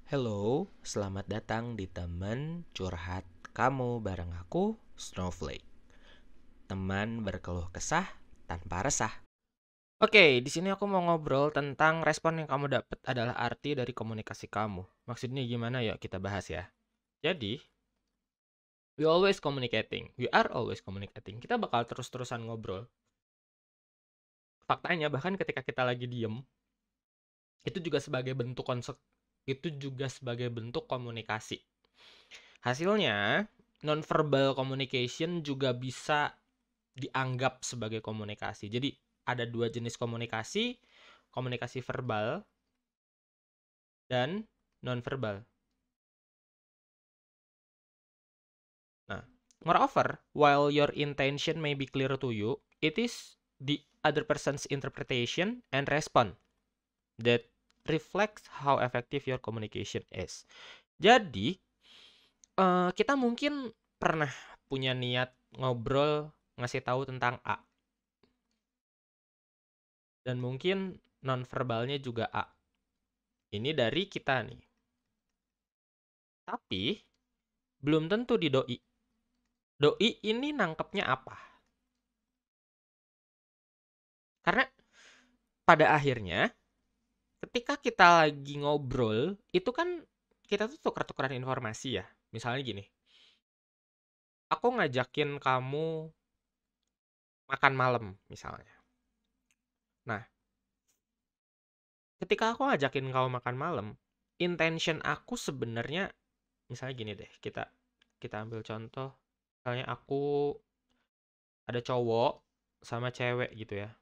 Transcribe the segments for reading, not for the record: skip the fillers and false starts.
Hello, selamat datang di teman curhat kamu bareng aku, Snowflake. Teman berkeluh kesah tanpa resah. Oke, di sini aku mau ngobrol tentang respon yang kamu dapat adalah arti dari komunikasi kamu. Maksudnya gimana? Yuk kita bahas ya. Jadi, we always communicating. We are always communicating. Kita bakal terus-terusan ngobrol. Faktanya bahkan ketika kita lagi diem, itu juga sebagai bentuk komunikasi. Hasilnya, nonverbal communication juga bisa dianggap sebagai komunikasi. Jadi ada dua jenis komunikasi, komunikasi verbal dan nonverbal. Nah, moreover, while your intention may be clear to you, it is the other person's interpretation and response that reflects how effective your communication is. Jadi, kita mungkin pernah punya niat ngobrol ngasih tahu tentang A. Dan mungkin nonverbalnya juga A. Ini dari kita nih. Tapi belum tentu di doi. Doi ini nangkepnya apa? Karena pada akhirnya ketika kita lagi ngobrol, itu kan kita tuh tuker-tukeran informasi ya. Misalnya gini, aku ngajakin kamu makan malam misalnya. Nah, ketika aku ngajakin kamu makan malam, intention aku sebenarnya misalnya gini deh, kita ambil contoh, misalnya aku ada cowok sama cewek gitu ya.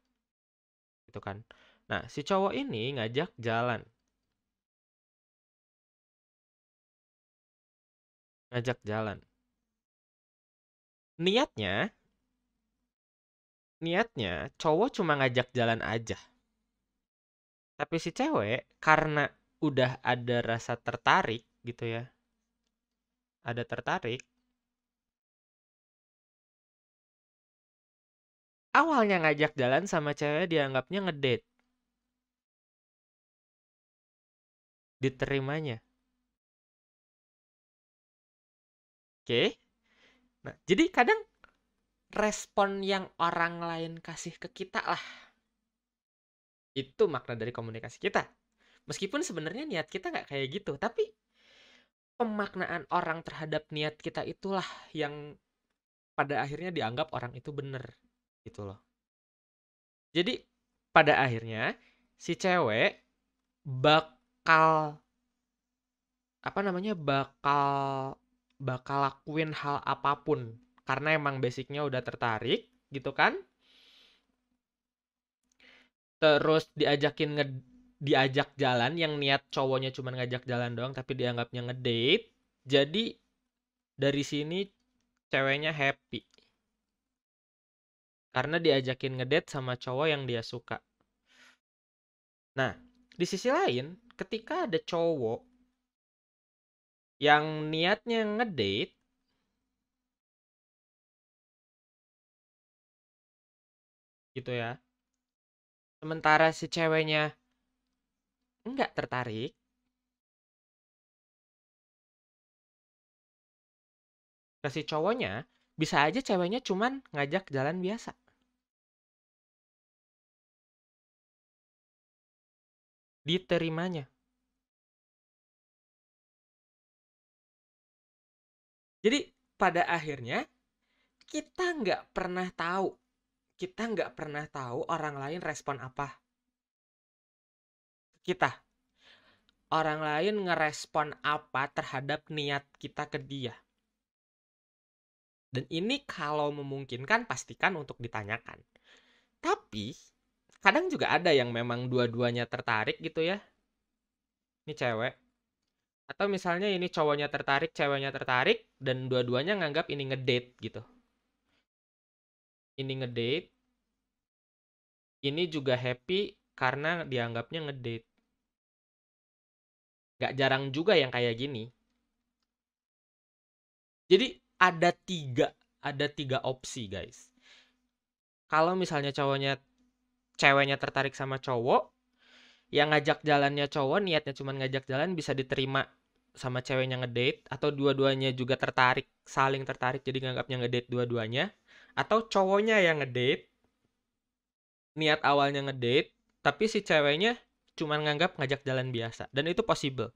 Gitu kan. Nah, si cowok ini ngajak jalan. Ngajak jalan. Niatnya, niatnya cowok cuma ngajak jalan aja. Tapi si cewek karena udah ada rasa tertarik gitu ya. Ada tertarik. Awalnya ngajak jalan sama cewek dianggapnya ngedate. Diterimanya. Oke? Nah, jadi kadang respon yang orang lain kasih ke kita lah. Itu makna dari komunikasi kita. Meskipun sebenarnya niat kita nggak kayak gitu. Tapi pemaknaan orang terhadap niat kita itulah yang pada akhirnya dianggap orang itu bener gitu loh. Jadi pada akhirnya si cewek bakal apa namanya bakal lakuin hal apapun karena emang basicnya udah tertarik gitu kan. Terus diajak jalan yang niat cowoknya cuma ngajak jalan doang tapi dianggapnya ngedate. Jadi dari sini ceweknya happy karena diajakin ngedate sama cowok yang dia suka. Nah, di sisi lain, ketika ada cowok yang niatnya ngedate, gitu ya, sementara si ceweknya nggak tertarik, ke si cowoknya, bisa aja ceweknya cuman ngajak jalan biasa. Diterimanya. Jadi, pada akhirnya, kita nggak pernah tahu orang lain respon apa kita. Orang lain ngerespon apa terhadap niat kita ke dia. Dan ini kalau memungkinkan pastikan untuk ditanyakan. Tapi kadang juga ada yang memang dua-duanya tertarik gitu ya. Ini cewek. Atau misalnya ini cowoknya tertarik, ceweknya tertarik, dan dua-duanya nganggap ini ngedate gitu. Ini ngedate, ini juga happy karena dianggapnya ngedate. Gak jarang juga yang kayak gini. Jadi ada tiga opsi guys. Kalau misalnya ceweknya tertarik sama cowok, yang ngajak jalannya cowok niatnya cuma ngajak jalan bisa diterima sama ceweknya ngedate, atau dua-duanya juga tertarik, saling tertarik jadi nganggapnya ngedate dua-duanya, atau cowoknya yang ngedate, niat awalnya ngedate, tapi si ceweknya cuma nganggap ngajak jalan biasa, dan itu possible.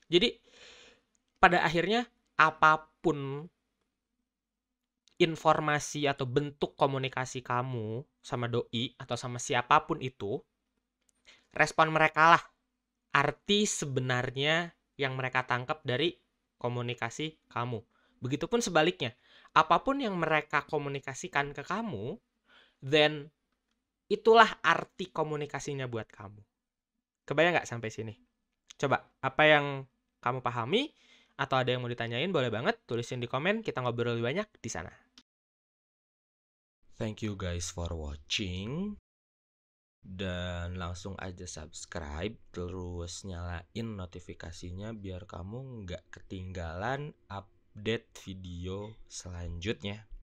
Jadi pada akhirnya apapun informasi atau bentuk komunikasi kamu sama doi atau sama siapapun itu, respon mereka lah arti sebenarnya yang mereka tangkap dari komunikasi kamu. Begitupun sebaliknya, apapun yang mereka komunikasikan ke kamu, then itulah arti komunikasinya buat kamu. Kebayang nggak sampai sini? Coba, apa yang kamu pahami atau ada yang mau ditanyain, boleh banget tulisin di komen, kita ngobrol lebih banyak di sana. Thank you guys for watching. Dan langsung aja subscribe, terus nyalain notifikasinya biar kamu nggak ketinggalan update video selanjutnya.